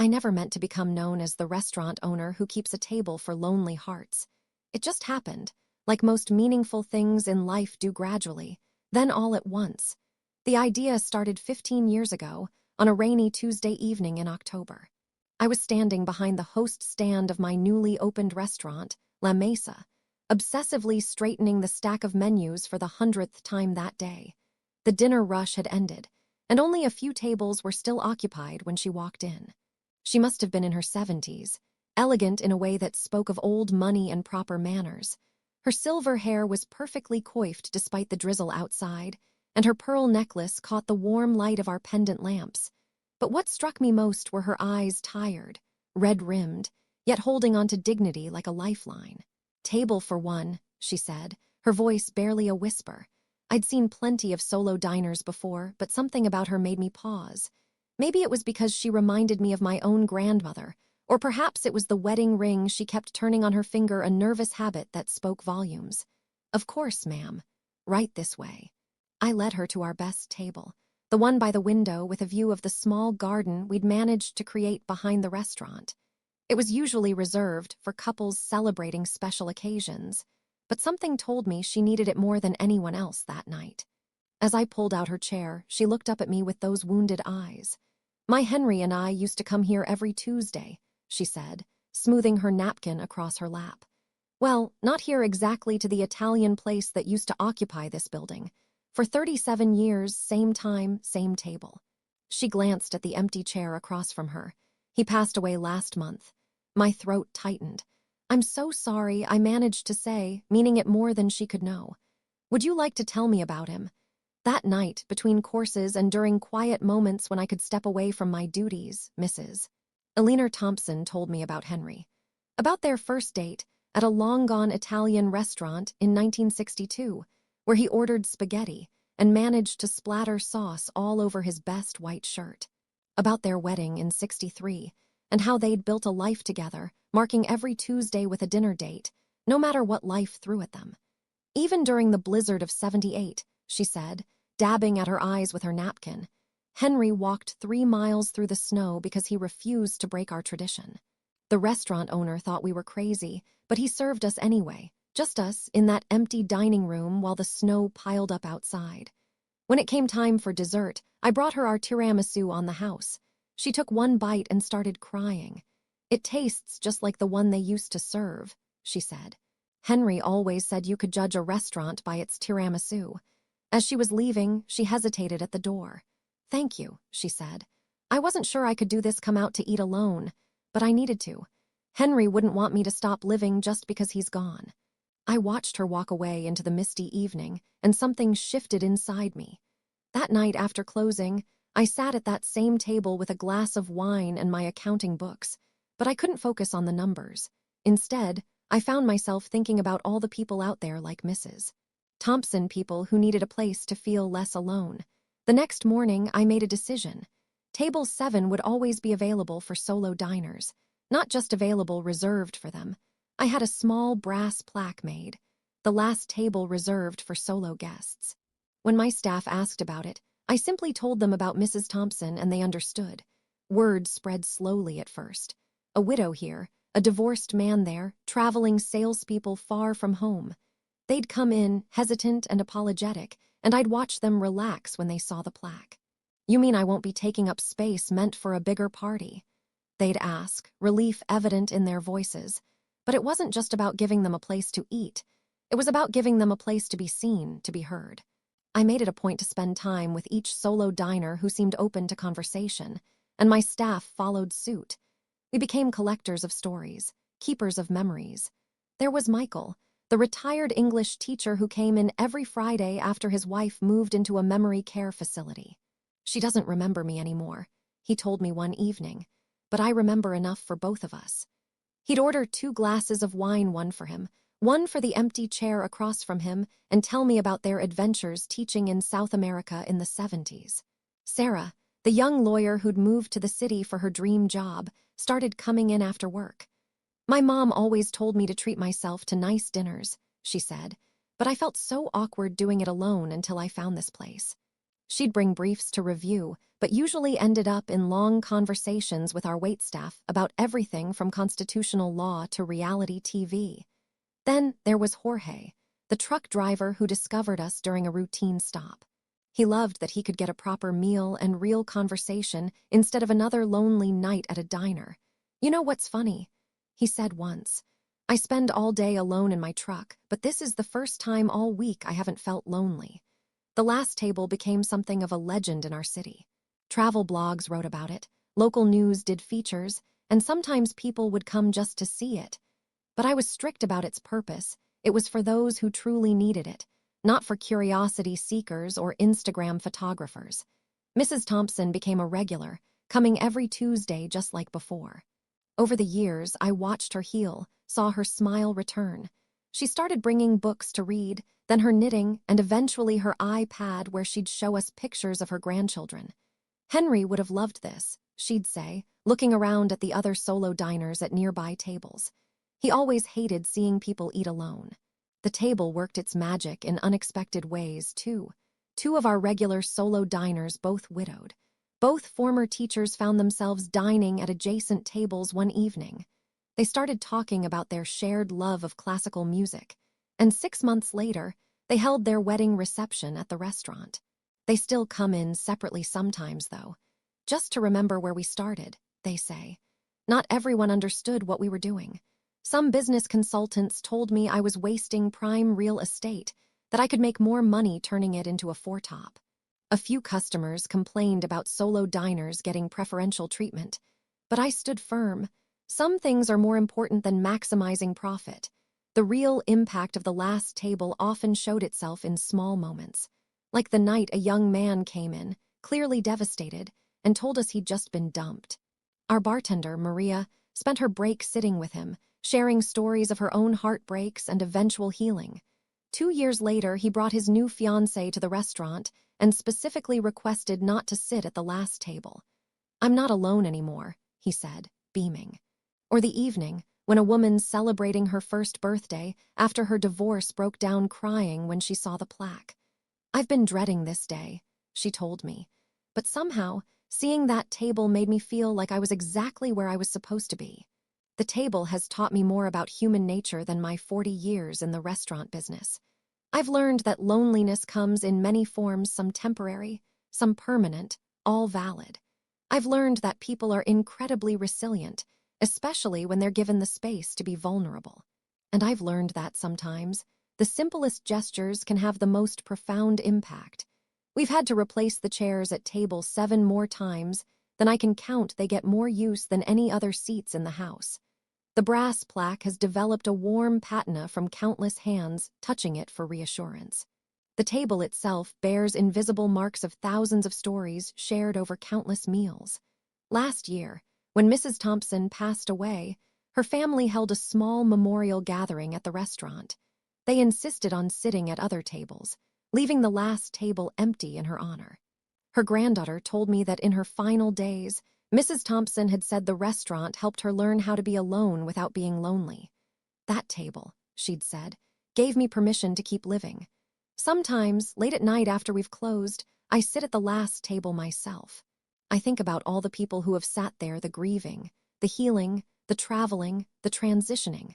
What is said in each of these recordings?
I never meant to become known as the restaurant owner who keeps a table for lonely hearts. It just happened, like most meaningful things in life do gradually, then all at once. The idea started 15 years ago, on a rainy Tuesday evening in October. I was standing behind the host stand of my newly opened restaurant, La Mesa, obsessively straightening the stack of menus for the 100th time that day. The dinner rush had ended, and only a few tables were still occupied when she walked in. She must have been in her 70s, elegant in a way that spoke of old money and proper manners. Her silver hair was perfectly coiffed despite the drizzle outside, and her pearl necklace caught the warm light of our pendant lamps. But what struck me most were her eyes, tired, red-rimmed, yet holding on to dignity like a lifeline. "Table for one," she said, her voice barely a whisper. I'd seen plenty of solo diners before, but something about her made me pause. Maybe it was because she reminded me of my own grandmother, or perhaps it was the wedding ring she kept turning on her finger, a nervous habit that spoke volumes. "Of course, ma'am. Right this way." I led her to our best table, the one by the window with a view of the small garden we'd managed to create behind the restaurant. It was usually reserved for couples celebrating special occasions, but something told me she needed it more than anyone else that night. As I pulled out her chair, she looked up at me with those wounded eyes. "My Henry and I used to come here every Tuesday," she said, smoothing her napkin across her lap. "Well, not here exactly to the Italian place that used to occupy this building. For 37 years, same time, same table." She glanced at the empty chair across from her. "He passed away last month." My throat tightened. "I'm so sorry," I managed to say, meaning it more than she could know. "Would you like to tell me about him?" That night, between courses and during quiet moments when I could step away from my duties, Mrs. Eleanor Thompson told me about Henry. About their first date at a long-gone Italian restaurant in 1962, where he ordered spaghetti and managed to splatter sauce all over his best white shirt. About their wedding in '63, and how they'd built a life together, marking every Tuesday with a dinner date, no matter what life threw at them. "Even during the blizzard of '78, she said, dabbing at her eyes with her napkin, "Henry walked 3 miles through the snow because he refused to break our tradition. The restaurant owner thought we were crazy, but he served us anyway, just us in that empty dining room while the snow piled up outside. When it came time for dessert, I brought her our tiramisu on the house. She took one bite and started crying. 'It tastes just like the one they used to serve,' she said. Henry always said you could judge a restaurant by its tiramisu." As she was leaving, she hesitated at the door. "Thank you," she said. "I wasn't sure I could do this come out to eat alone, but I needed to. Henry wouldn't want me to stop living just because he's gone." I watched her walk away into the misty evening, and something shifted inside me. That night after closing, I sat at that same table with a glass of wine and my accounting books, but I couldn't focus on the numbers. Instead, I found myself thinking about all the people out there like Mrs. Thompson, people who needed a place to feel less alone. The next morning, I made a decision. Table 7 would always be available for solo diners, not just available, reserved for them. I had a small brass plaque made, "The last table reserved for solo guests." When my staff asked about it, I simply told them about Mrs. Thompson and they understood. Word spread slowly at first. A widow here, a divorced man there, traveling salespeople far from home. They'd come in, hesitant and apologetic, and I'd watch them relax when they saw the plaque. "You mean I won't be taking up space meant for a bigger party?" they'd ask, relief evident in their voices. But it wasn't just about giving them a place to eat. It was about giving them a place to be seen, to be heard. I made it a point to spend time with each solo diner who seemed open to conversation, and my staff followed suit. We became collectors of stories, keepers of memories. There was Michael, the retired English teacher who came in every Friday after his wife moved into a memory care facility. "She doesn't remember me anymore," he told me one evening, "but I remember enough for both of us." He'd order 2 glasses of wine, one for him, one for the empty chair across from him, and tell me about their adventures teaching in South America in the '70s. Sarah, the young lawyer who'd moved to the city for her dream job, started coming in after work. "My mom always told me to treat myself to nice dinners," she said, "but I felt so awkward doing it alone until I found this place." She'd bring briefs to review, but usually ended up in long conversations with our waitstaff about everything from constitutional law to reality TV. Then there was Jorge, the truck driver who discovered us during a routine stop. He loved that he could get a proper meal and real conversation instead of another lonely night at a diner. "You know what's funny?" he said once. "I spend all day alone in my truck, but this is the first time all week I haven't felt lonely." The last table became something of a legend in our city. Travel blogs wrote about it, local news did features, and sometimes people would come just to see it. But I was strict about its purpose. It was for those who truly needed it, not for curiosity seekers or Instagram photographers. Mrs. Thompson became a regular, coming every Tuesday just like before. Over the years, I watched her heal, saw her smile return. She started bringing books to read, then her knitting, and eventually her iPad where she'd show us pictures of her grandchildren. "Henry would have loved this," she'd say, looking around at the other solo diners at nearby tables. He always hated seeing people eat alone. The table worked its magic in unexpected ways, too. Two of our regular solo diners, both widowed. Both former teachers found themselves dining at adjacent tables one evening. They started talking about their shared love of classical music, and 6 months later, they held their wedding reception at the restaurant. They still come in separately sometimes, though. "Just to remember where we started," they say. "Not everyone understood what we were doing. Some business consultants told me I was wasting prime real estate, that I could make more money turning it into a four-top. A few customers complained about solo diners getting preferential treatment, but I stood firm. Some things are more important than maximizing profit." The real impact of the last table often showed itself in small moments. Like the night a young man came in, clearly devastated, and told us he'd just been dumped. Our bartender, Maria, spent her break sitting with him, sharing stories of her own heartbreaks and eventual healing. 2 years later, he brought his new fiancée to the restaurant and specifically requested not to sit at the last table. "I'm not alone anymore," he said, beaming. Or the evening, when a woman celebrating her first birthday after her divorce broke down crying when she saw the plaque. "I've been dreading this day," she told me. But somehow, seeing that table made me feel like I was exactly where I was supposed to be. The table has taught me more about human nature than my 40 years in the restaurant business. I've learned that loneliness comes in many forms, some temporary, some permanent, all valid. I've learned that people are incredibly resilient, especially when they're given the space to be vulnerable. And I've learned that sometimes the simplest gestures can have the most profound impact. We've had to replace the chairs at table 7 more times than I can count. They get more use than any other seats in the house. The brass plaque has developed a warm patina from countless hands touching it for reassurance. The table itself bears invisible marks of thousands of stories shared over countless meals. Last year, when Mrs. Thompson passed away, her family held a small memorial gathering at the restaurant. They insisted on sitting at other tables, leaving the last table empty in her honor. Her granddaughter told me that in her final days, Mrs. Thompson had said the restaurant helped her learn how to be alone without being lonely. "That table," she'd said, "gave me permission to keep living. Sometimes, late at night after we've closed, I sit at the last table myself. I think about all the people who have sat there, the grieving, the healing, the traveling, the transitioning.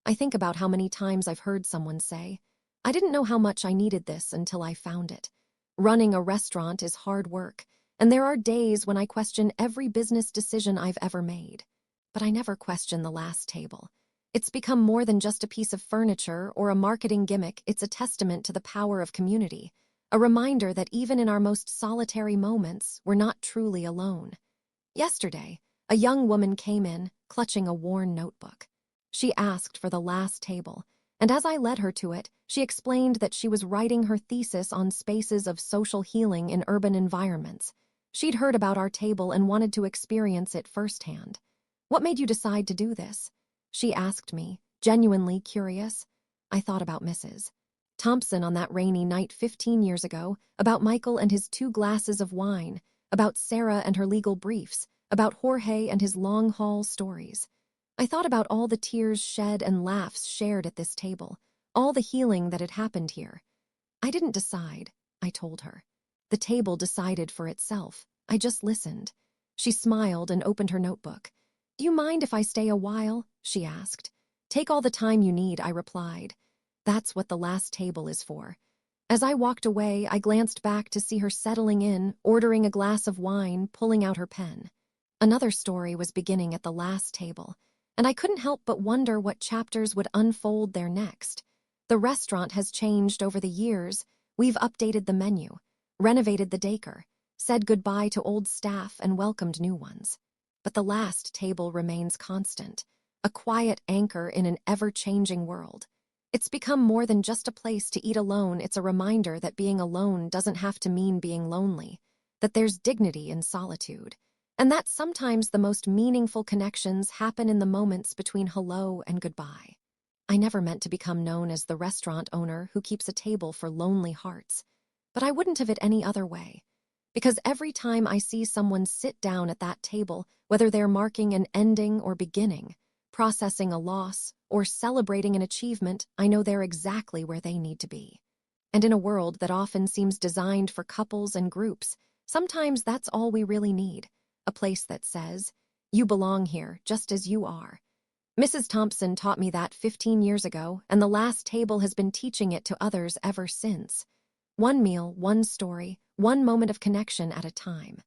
I think about how many times I've heard someone say, 'I didn't know how much I needed this until I found it.' Running a restaurant is hard work, and there are days when I question every business decision I've ever made. But I never question the last table. It's become more than just a piece of furniture or a marketing gimmick. It's a testament to the power of community. A reminder that even in our most solitary moments, we're not truly alone." Yesterday, a young woman came in, clutching a worn notebook. She asked for the last table, and as I led her to it, she explained that she was writing her thesis on spaces of social healing in urban environments. She'd heard about our table and wanted to experience it firsthand. "What made you decide to do this?" she asked me, genuinely curious. I thought about Mrs. Thompson on that rainy night 15 years ago, about Michael and his 2 glasses of wine, about Sarah and her legal briefs, about Jorge and his long-haul stories. I thought about all the tears shed and laughs shared at this table, all the healing that had happened here. "I didn't decide," I told her. The table decided for itself. I just listened. She smiled and opened her notebook. "Do you mind if I stay a while?" she asked. "Take all the time you need," I replied. That's what the last table is for. As I walked away, I glanced back to see her settling in, ordering a glass of wine, pulling out her pen. Another story was beginning at the last table, and I couldn't help but wonder what chapters would unfold there next. The restaurant has changed over the years. We've updated the menu, renovated the decor, said goodbye to old staff and welcomed new ones. But the last table remains constant, a quiet anchor in an ever-changing world. It's become more than just a place to eat alone. It's a reminder that being alone doesn't have to mean being lonely, that there's dignity in solitude, and that sometimes the most meaningful connections happen in the moments between hello and goodbye. I never meant to become known as the restaurant owner who keeps a table for lonely hearts, but I wouldn't have it any other way. Because every time I see someone sit down at that table, whether they're marking an ending or beginning, processing a loss, or celebrating an achievement, I know they're exactly where they need to be. And in a world that often seems designed for couples and groups, sometimes that's all we really need. A place that says, "You belong here, just as you are." Mrs. Thompson taught me that 15 years ago, and the last table has been teaching it to others ever since. One meal, one story, one moment of connection at a time.